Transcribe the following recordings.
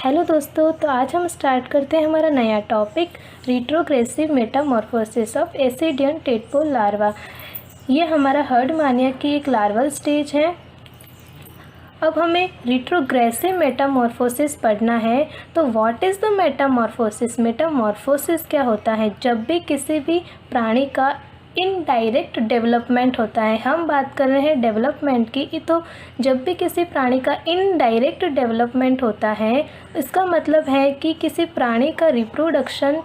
Hello दोस्तों, तो आज हम स्टार्ट करते हैं हमारा नया topic retrogressive Metamorphosis of ascidian tadpole larva. ये हमारा हर्डमानिया की एक लार्वल स्टेज है। अब हमें रिट्रोग्रेसिव मेटामॉर्फोसिस पढ़ना है। तो what is the Metamorphosis? Metamorphosis क्या होता है? जब भी किसी भी प्राणी का इनडायरेक्ट डेवलपमेंट होता है। हम बात कर रहे हैं डेवलपमेंट की, तो जब भी किसी प्राणी का इनडायरेक्ट डेवलपमेंट होता है, इसका मतलब है कि किसी प्राणी का रिप्रोडक्शन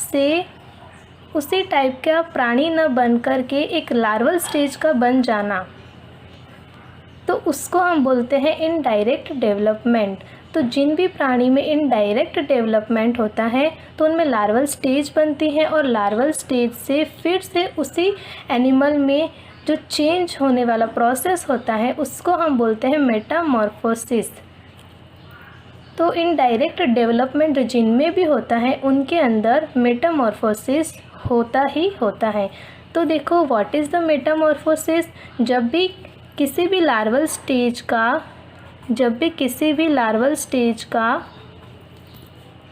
से उसी टाइप का प्राणी न बन कर के एक लार्वल स्टेज का बन जाना, तो उसको हम बोलते हैं इनडायरेक्ट डेवलपमेंट। तो जिन भी प्राणी में इनडायरेक्ट डेवलपमेंट होता है तो उनमें लार्वल स्टेज बनती है, और लार्वल स्टेज से फिर से उसी एनिमल में जो चेंज होने वाला प्रोसेस होता है उसको हम बोलते हैं मेटामॉर्फोसिस। तो इनडायरेक्ट डेवलपमेंट जिनमें भी होता है उनके अंदर मेटामॉर्फोसिस होता ही होता है। तो देखो, व्हाट इज़ द मेटामॉर्फोसिस? जब भी किसी भी लार्वल स्टेज का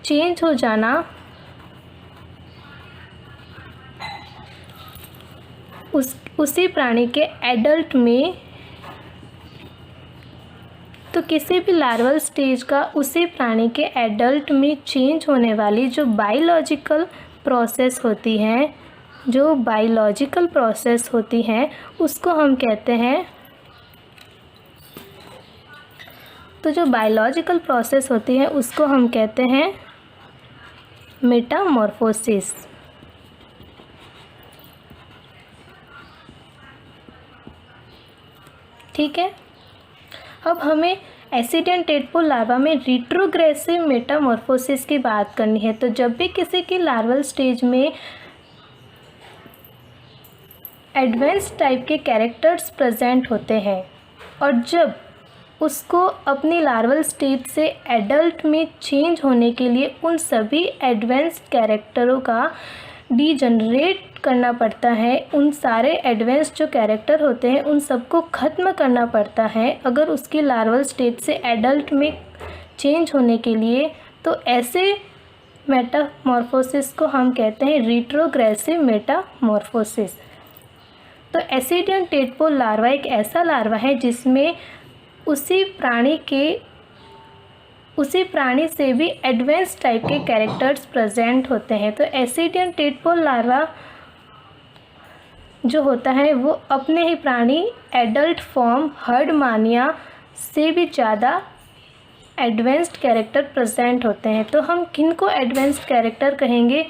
चेंज हो जाना, उसी प्राणी के एडल्ट में, तो किसी भी लार्वल स्टेज का उसी प्राणी के एडल्ट में चेंज होने वाली जो बायोलॉजिकल प्रोसेस होती है उसको हम कहते हैं, तो जो बायोलॉजिकल प्रोसेस होती है उसको हम कहते हैं मेटामॉर्फोसिस। ठीक है। अब हमें एसिडियन टेडपोल लार्वा में रिट्रोग्रेसिव मेटामॉर्फोसिस की बात करनी है। तो जब भी किसी की लार्वल स्टेज में एडवांस टाइप के कैरेक्टर्स प्रेजेंट होते हैं, और जब उसको अपनी लार्वल स्टेज से एडल्ट में चेंज होने के लिए उन सभी एडवांस्ड कैरेक्टरों का डीजनरेट करना पड़ता है, उन सारे एडवांस जो कैरेक्टर होते हैं उन सबको ख़त्म करना पड़ता है अगर उसकी लार्वल स्टेज से एडल्ट में चेंज होने के लिए, तो ऐसे मेटामॉर्फोसिस को हम कहते हैं रिट्रोग्रेसिव मेटामॉर्फोसिस। तो एसिडियन टेडपोल लार्वा एक ऐसा लार्वा है जिसमें उसी प्राणी से भी एडवांस टाइप के कैरेक्टर्स प्रेजेंट होते हैं। तो एसिडियन टेडपोल लार्वा जो होता है वो अपने ही प्राणी एडल्ट फॉर्म हर्डमानिया से भी ज़्यादा एडवांस्ड कैरेक्टर प्रेजेंट होते हैं। तो हम किनको एडवांस्ड कैरेक्टर कहेंगे?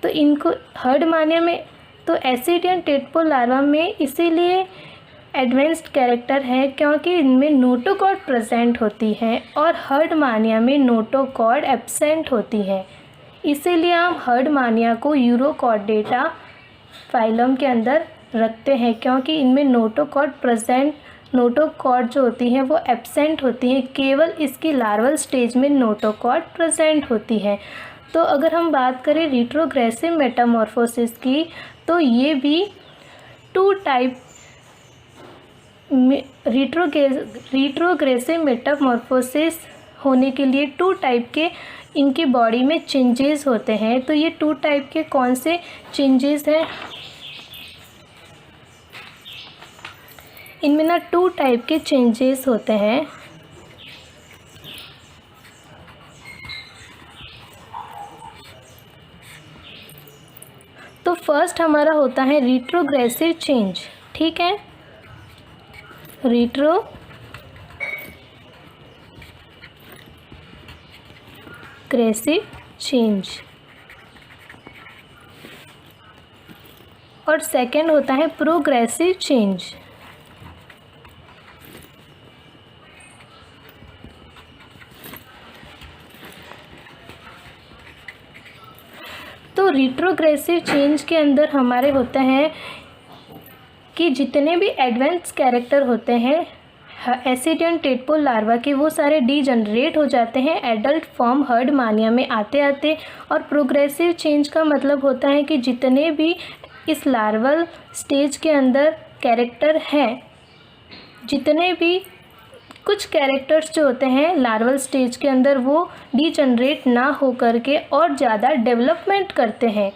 तो इनको हर्डमानिया में, तो एसिडियन टेडपोल लार्वा में इसीलिए एडवांस्ड कैरेक्टर है क्योंकि इनमें नोटोकॉर्ड प्रेजेंट होती है और हर्डमानिया में नोटोकॉर्ड एब्सेंट होती है। इसीलिए हम हर्डमानिया को यूरोकॉर्डेटा फाइलम के अंदर रखते हैं, क्योंकि इनमें नोटोकॉर्ड जो होती हैं वो एब्सेंट होती हैं, केवल इसकी लार्वल स्टेज में नोटोकॉर्ड प्रेजेंट होती है। तो अगर हम बात करें रिट्रोग्रेसिव मेटामॉर्फोसिस की, तो ये भी टू टाइप रिट्रोग्रेसिव मेटामॉर्फोसिस होने के लिए टू टाइप के इनकी बॉडी में चेंजेस होते हैं। तो ये टू टाइप के कौन से चेंजेस हैं? इनमें ना टू टाइप के चेंजेस होते हैं। तो फर्स्ट हमारा होता है रिट्रोग्रेसिव चेंज। ठीक है, रिट्रोग्रेसिव चेंज। और सेकंड होता है प्रोग्रेसिव चेंज। तो रिट्रोग्रेसिव चेंज के अंदर हमारे होते हैं कि जितने भी एडवांस कैरेक्टर होते हैं एसिडियन टेडपोल लार्वा के, वो सारे डीजनरेट हो जाते हैं एडल्ट फॉर्म हर्डमानिया में आते आते। और प्रोग्रेसिव चेंज का मतलब होता है कि जितने भी इस लार्वल स्टेज के अंदर कैरेक्टर हैं, जितने भी कुछ कैरेक्टर्स जो होते हैं लार्वल स्टेज के अंदर वो डीजनरेट ना हो करके और ज़्यादा डेवलपमेंट करते हैं,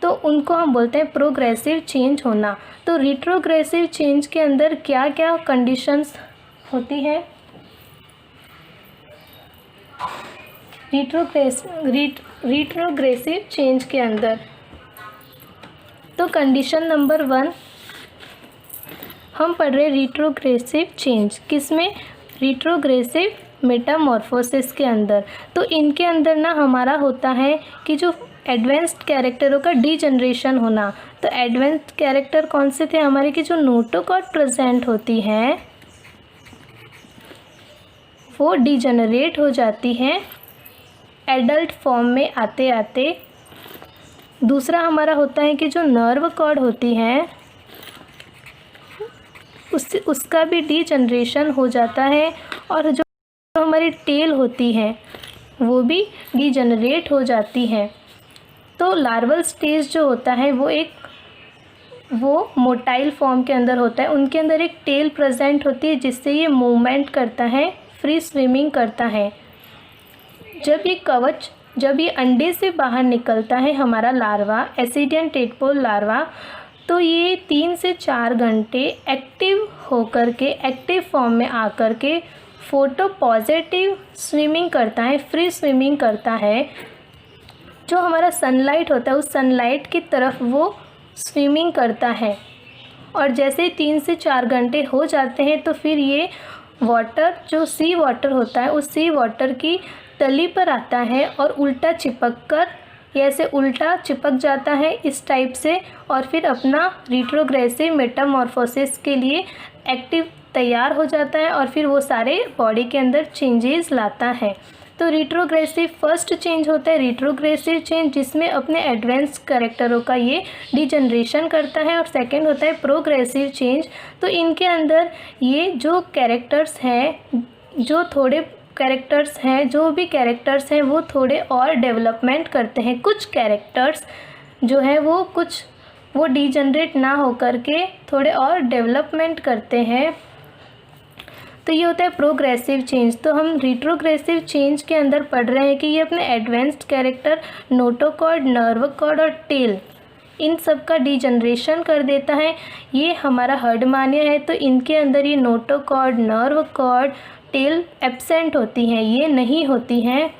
तो उनको हम बोलते हैं प्रोग्रेसिव चेंज होना। तो रिट्रोग्रेसिव चेंज के अंदर क्या क्या कंडीशंस होती हैं? रिट्रोग्रेसिव चेंज के अंदर तो कंडीशन नंबर 1 हम पढ़ रहे रिट्रोग्रेसिव चेंज किसमें? रिट्रोग्रेसिव मेटामॉर्फोसिस के अंदर। तो इनके अंदर ना हमारा होता है कि जो एडवांस्ड कैरेक्टरों का डीजनरेशन होना। तो एडवांस्ड कैरेक्टर कौन से थे हमारे? कि जो नोटोकॉर्ड प्रेजेंट होती हैं वो डीजनरेट हो जाती हैं एडल्ट फॉर्म में आते आते। दूसरा हमारा होता है कि जो नर्व कॉर्ड होती है उसका भी डीजनरेशन हो जाता है, और जो हमारी टेल होती है वो भी डीजनरेट हो जाती है। तो लार्वल स्टेज जो होता है वो मोटाइल फॉर्म के अंदर होता है। उनके अंदर एक टेल प्रेजेंट होती है जिससे ये मूवमेंट करता है, फ्री स्विमिंग करता है। जब ये अंडे से बाहर निकलता है हमारा लार्वा, एसिडियन टेडपोल लार्वा, तो ये 3 से 4 घंटे एक्टिव होकर के एक्टिव फॉर्म में आकर के फोटो पॉजिटिव स्विमिंग करता है, फ्री स्विमिंग करता है। जो हमारा सनलाइट होता है उस सनलाइट की तरफ वो स्विमिंग करता है, और जैसे 3 से 4 घंटे हो जाते हैं तो फिर ये वाटर जो सी वाटर होता है उस सी वाटर की तली पर आता है और उल्टा चिपक कर ऐसे उल्टा चिपक जाता है इस टाइप से, और फिर अपना रिट्रोग्रेसिव मेटामॉर्फोसिस के लिए एक्टिव तैयार हो जाता है, और फिर वो सारे बॉडी के अंदर चेंजेस लाता है। तो रिट्रोग्रेसिव फर्स्ट चेंज होता है रिट्रोग्रेसिव चेंज, जिसमें अपने एडवांस कैरेक्टरों का ये डीजनरेशन करता है, और सेकंड होता है प्रोग्रेसिव चेंज। तो इनके अंदर ये जो कैरेक्टर्स हैं जो भी कैरेक्टर्स हैं वो थोड़े और डेवलपमेंट करते हैं। कुछ कैरेक्टर्स जो है वो डीजनरेट ना हो करके थोड़े और डेवलपमेंट करते हैं। तो ये होता है प्रोग्रेसिव चेंज। तो हम रिट्रोग्रेसिव चेंज के अंदर पढ़ रहे हैं कि ये अपने advanced character notochord, nerve cord और टेल इन सब का डीजनरेशन कर देता है। ये हमारा हर्डमानिया है, तो इनके अंदर ये notochord, nerve cord, tail absent होती हैं, ये नहीं होती हैं।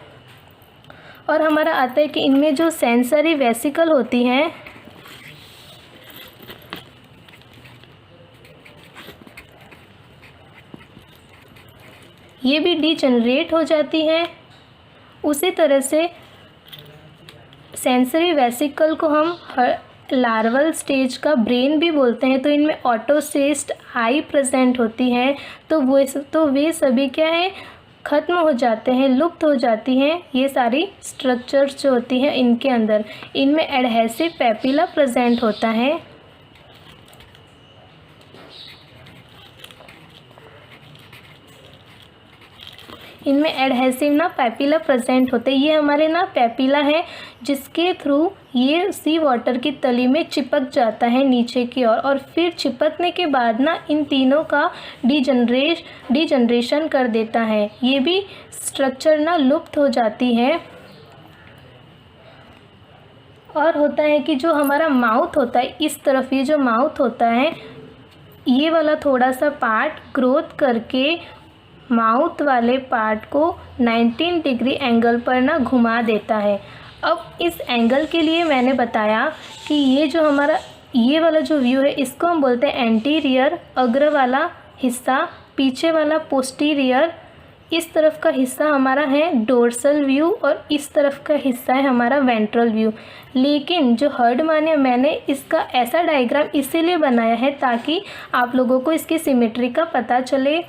और हमारा आता है कि इनमें जो सेंसरी वेसिकल होती हैं ये भी डीजनरेट हो जाती हैं। उसी तरह से सेंसरी वेसिकल को हम लार्वल स्टेज का ब्रेन भी बोलते हैं। तो इनमें ऑटोसिस्ट आई प्रेजेंट होती हैं, तो वे सभी क्या है ख़त्म हो जाते हैं, लुप्त हो जाती हैं ये सारी स्ट्रक्चर्स जो होती हैं इनके अंदर। इनमें एडहेसिव पैपिला प्रेजेंट होता है। इनमें एडहेसिव पैपिला प्रेजेंट होते हैं। ये हमारे पैपिला है जिसके थ्रू ये सी वाटर की तली में चिपक जाता है नीचे की ओर, और फिर चिपकने के बाद इन तीनों का डीजनरेशन कर देता है। ये भी स्ट्रक्चर लुप्त हो जाती है। और होता है कि जो हमारा माउथ होता है इस तरफ, ये जो माउथ होता है ये वाला थोड़ा सा पार्ट ग्रोथ करके माउथ वाले पार्ट को 19 डिग्री एंगल पर घुमा देता है। अब इस एंगल के लिए मैंने बताया कि ये जो हमारा ये वाला जो व्यू है इसको हम बोलते हैं एंटीरियर, अग्र वाला हिस्सा, पीछे वाला पोस्टीरियर, इस तरफ का हिस्सा हमारा है डोर्सल व्यू, और इस तरफ का हिस्सा है हमारा वेंट्रल व्यू। लेकिन जो हर्डमानिया मैंने इसका ऐसा डायग्राम इसीलिए बनाया है ताकि आप लोगों को इसकी सिमेट्री का पता चले।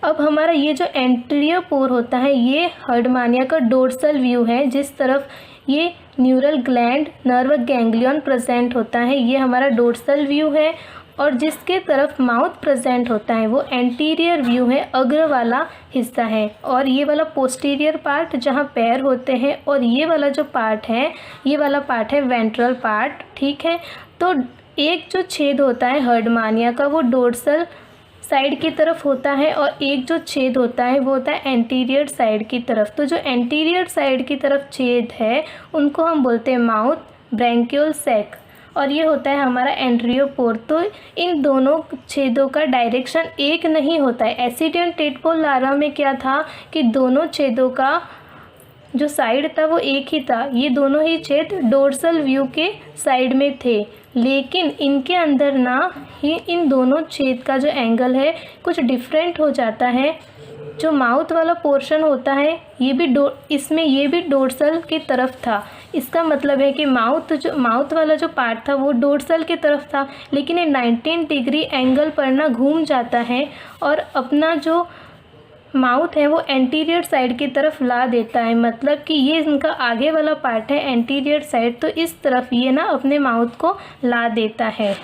अब हमारा ये जो एंटीरियर पोर होता है ये हर्डमानिया का डोर्सल व्यू है, जिस तरफ ये neural gland, nerve ganglion present होता है ये हमारा डोर्सल व्यू है, और जिसके तरफ माउथ प्रेजेंट होता है वो एंटीरियर व्यू है, अग्र वाला हिस्सा है। और ये वाला पोस्टीरियर पार्ट जहाँ पैर होते हैं, और ये वाला जो पार्ट है ये वाला पार्ट है वेंट्रल पार्ट। ठीक है, तो एक जो छेद होता है हर्डमानिया का वो डोर्सल साइड की तरफ होता है और एक जो छेद होता है वो होता है एंटीरियर साइड की तरफ। तो जो एंटीरियर साइड की तरफ छेद है उनको हम बोलते हैं माउथ, ब्रैंकियोल सैक, और ये होता है हमारा एंट्रियोपोर। तो इन दोनों छेदों का डायरेक्शन एक नहीं होता है। एसिडियन टेडपोल लार्वा में क्या था कि दोनों छेदों का जो साइड था वो एक ही था, ये दोनों ही छेद डोर्सल व्यू के साइड में थे, लेकिन इनके अंदर ना ही इन दोनों छेद का जो एंगल है कुछ डिफरेंट हो जाता है। जो माउथ वाला पोर्शन होता है इसमें ये भी डोर्सल की तरफ था। इसका मतलब है कि माउथ वाला जो पार्ट था वो डोर्सल की तरफ था, लेकिन ये 19 डिग्री एंगल पर ना घूम जाता है और अपना जो माउथ है वो एंटीरियर साइड की तरफ ला देता है। मतलब कि ये इनका आगे वाला पार्ट है एंटीरियर साइड, तो इस तरफ ये ना अपने माउथ को ला देता है।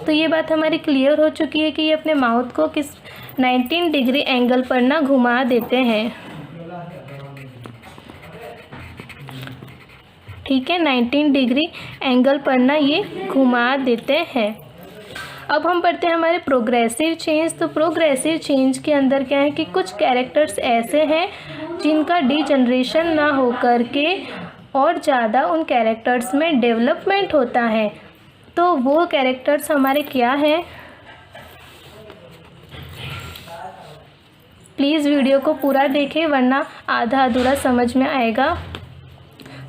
तो ये बात हमारी क्लियर हो चुकी है कि ये अपने माउथ को किस 19 डिग्री एंगल पर ना घुमा देते हैं। ठीक है, 19 डिग्री एंगल पर ना ये घुमा देते हैं। अब हम पढ़ते हैं हमारे प्रोग्रेसिव चेंज। तो प्रोग्रेसिव चेंज के अंदर क्या है कि कुछ कैरेक्टर्स ऐसे हैं जिनका डीजनरेशन ना हो कर के और ज़्यादा उन कैरेक्टर्स में डेवलपमेंट होता है। तो वो कैरेक्टर्स हमारे क्या हैं, प्लीज़ वीडियो को पूरा देखें वरना आधा अधूरा समझ में आएगा।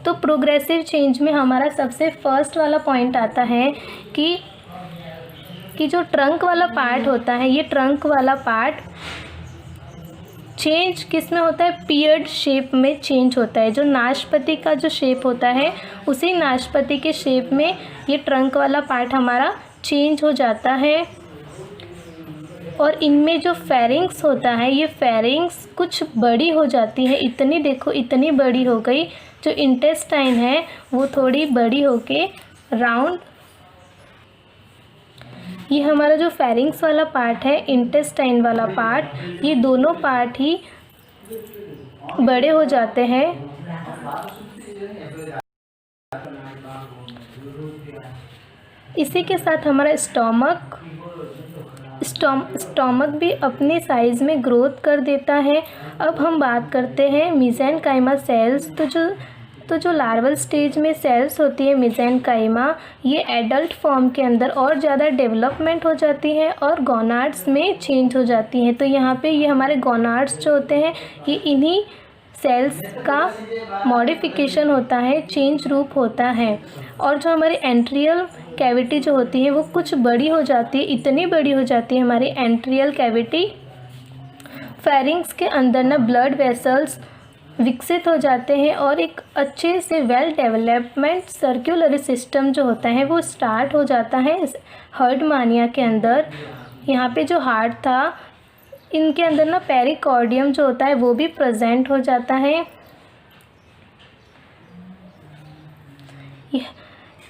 तो प्रोग्रेसिव चेंज में हमारा सबसे फर्स्ट वाला पॉइंट आता है कि जो ट्रंक वाला पार्ट होता है, ये ट्रंक वाला पार्ट चेंज किस में होता है, पियर्ड शेप में चेंज होता है। जो नाशपाती का जो शेप होता है उसी नाशपाती के शेप में ये ट्रंक वाला पार्ट हमारा चेंज हो जाता है। और इनमें जो फेरिंग्स होता है, ये फेरिंग्स कुछ बड़ी हो जाती है, इतनी देखो इतनी बड़ी हो गई। जो इंटेस्टाइन है वो थोड़ी बड़ी होके राउंड, ये हमारा जो फेरिंग्स वाला पार्ट है, इंटेस्टाइन वाला पार्ट, ये दोनों पार्ट ही बड़े हो जाते हैं। इसी के साथ हमारा स्टोमक भी अपने साइज़ में ग्रोथ कर देता है। अब हम बात करते हैं मेसेनकाइमा सेल्स। तो जो लार्वल स्टेज में सेल्स होती है मेसेनकाइमा, ये एडल्ट फॉर्म के अंदर और ज़्यादा डेवलपमेंट हो जाती है और गोनाड्स में चेंज हो जाती हैं। तो यहाँ पे ये हमारे गोनाड्स जो होते हैं ये इन्हीं सेल्स का मॉडिफिकेशन होता है, चेंज रूप होता है। और जो हमारी एंट्रियल कैविटी जो होती है वो कुछ बड़ी हो जाती है, इतनी बड़ी हो जाती है हमारी एंट्रियल कैविटी। फेरिंग्स के अंदर ना ब्लड वेसल्स विकसित हो जाते हैं और एक अच्छे से वेल डेवलपमेंट सर्कुलरी सिस्टम जो होता है वो स्टार्ट हो जाता है इस हर्डमानिया के अंदर। यहाँ पे जो हार्ट था, इनके अंदर ना पेरिकॉर्डियम जो होता है वो भी प्रेजेंट हो जाता है।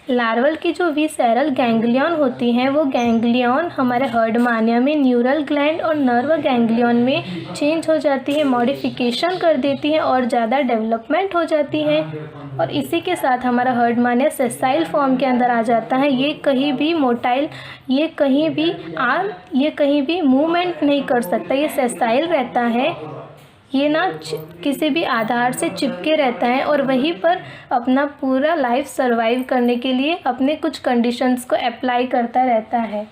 लार्वल की जो विसेरल गैंग्लियन होती हैं वो गैंग्लियन हमारे हर्डमानिया में न्यूरल ग्लैंड और नर्व गैंग्लियन में चेंज हो जाती है, मॉडिफिकेशन कर देती है और ज़्यादा डेवलपमेंट हो जाती है। और इसी के साथ हमारा हर्डमानिया सेसाइल फॉर्म के अंदर आ जाता है। ये कहीं भी मोटाइल, ये कहीं भी मूवमेंट नहीं कर सकता, ये सेसाइल रहता है। ये ना किसी भी आधार से चिपके रहता है और वहीं पर अपना पूरा लाइफ सर्वाइव करने के लिए अपने कुछ कंडीशंस को अप्लाई करता रहता है।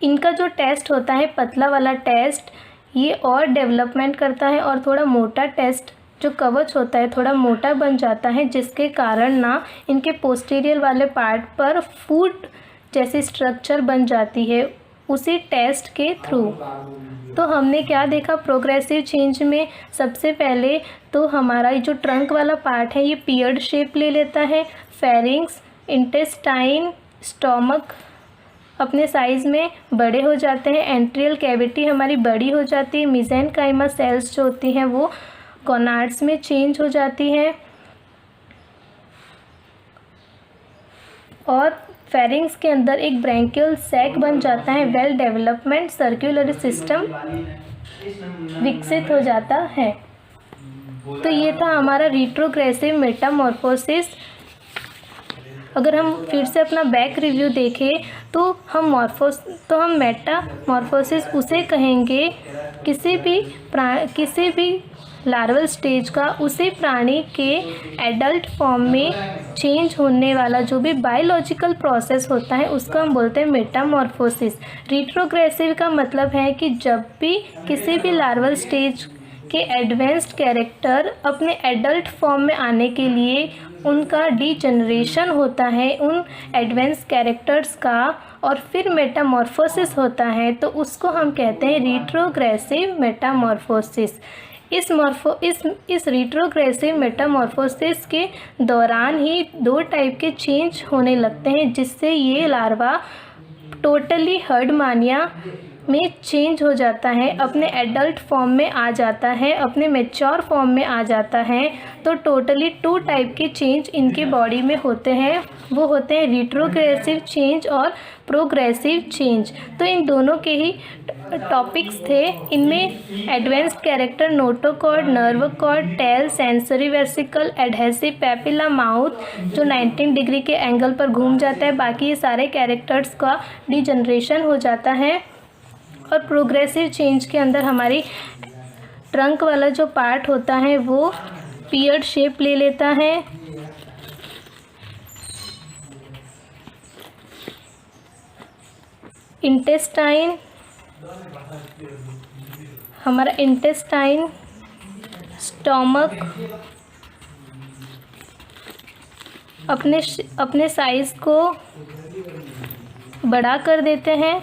इनका जो टेस्ट होता है पतला वाला टेस्ट, ये और डेवलपमेंट करता है और थोड़ा मोटा टेस्ट जो कवच होता है थोड़ा मोटा बन जाता है, जिसके कारण ना इनके पोस्टीरियर वाले पार्ट पर फूट जैसी स्ट्रक्चर बन जाती है उसी टेस्ट के थ्रू। तो हमने क्या देखा प्रोग्रेसिव चेंज में, सबसे पहले तो हमारा ये जो ट्रंक वाला पार्ट है ये पियर्ड शेप ले लेता है। फेरिंग्स, इंटेस्टाइन, स्टोमक अपने साइज़ में बड़े हो जाते हैं, एंट्रियल कैविटी हमारी बड़ी हो जाती है, मेसेनकाइमा सेल्स जो होती हैं वो गोनाड्स में चेंज हो जाती है और फेरिंग्स के अंदर एक ब्रैंकियल सैक बन जाता है, वेल डेवलपमेंट सर्कुलरी सिस्टम विकसित हो जाता है। तो ये था हमारा रिट्रोग्रेसिव मेटामॉर्फोसिस। अगर हम फिर से अपना बैक रिव्यू देखें तो हम मेटामॉर्फोसिस उसे कहेंगे किसी भी लार्वल स्टेज का उसी प्राणी के एडल्ट फॉर्म में चेंज होने वाला जो भी बायोलॉजिकल प्रोसेस होता है उसको हम बोलते हैं मेटामॉर्फोसिस। रिट्रोग्रेसिव का मतलब है कि जब भी किसी भी लार्वल स्टेज के एडवांस्ड कैरेक्टर अपने एडल्ट फॉर्म में आने के लिए उनका डीजनरेशन होता है उन एडवांस कैरेक्टर्स का और फिर मेटामॉर्फोसिस होता है, तो उसको हम कहते हैं रिट्रोग्रेसिव मेटामॉर्फोसिस। इस रिट्रोग्रेसिव मेटामॉर्फोसिस के दौरान ही 2 टाइप के चेंज होने लगते हैं जिससे ये लार्वा टोटली हर्डमानिया में चेंज हो जाता है, अपने एडल्ट फॉर्म में आ जाता है, अपने मैच्योर फॉर्म में आ जाता है। तो टोटली 2 टाइप के चेंज इनके बॉडी में होते हैं, वो होते हैं रिट्रोग्रेसिव चेंज और प्रोग्रेसिव चेंज। तो इन दोनों के ही टॉपिक्स थे। इनमें advanced character notochord, nerve cord, tail, sensory vesicle, adhesive papilla, mouth जो 19 डिग्री के एंगल पर घूम जाता है, बाकी ये सारे कैरेक्टर्स का डीजनरेशन हो जाता है। और प्रोग्रेसिव चेंज के अंदर हमारी ट्रंक वाला जो पार्ट होता है वो पियर्ड शेप ले लेता है, इंटेस्टाइन, हमारा इंटेस्टाइन, स्टोमक अपने साइज को बड़ा कर देते हैं।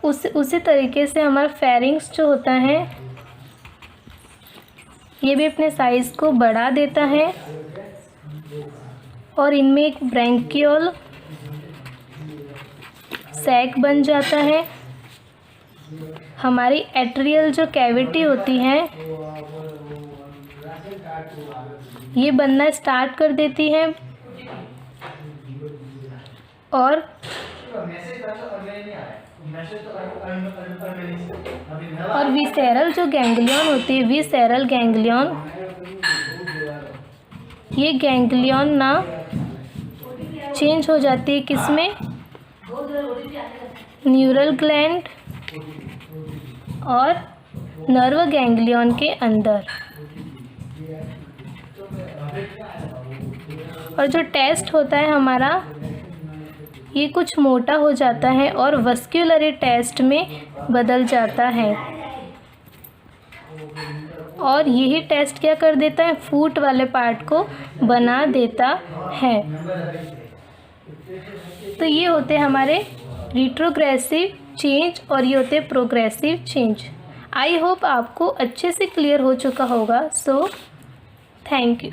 उसी तरीके से हमारा फेरिंग्स जो होता है ये भी अपने साइज को बढ़ा देता है और इनमें एक ब्रैंकियोल सैक बन जाता है। हमारी एट्रियल जो कैविटी होती है ये बनना स्टार्ट कर देती है और विसेरल जो गैंग्लियन होती है, विसेरल गैंग्लियन, ये गैंग्लियन ना चेंज हो जाती है किसमें, न्यूरल ग्लैंड और नर्व गैंग्लियन के अंदर। और जो टेस्ट होता है हमारा ये कुछ मोटा हो जाता है और वस्क्युलरी टेस्ट में बदल जाता है और यही टेस्ट क्या कर देता है, फूट वाले पार्ट को बना देता है। तो ये होते हैं हमारे रिट्रोग्रेसिव चेंज और ये होते हैं प्रोग्रेसिव चेंज। आई होप आपको अच्छे से क्लियर हो चुका होगा। So thank you.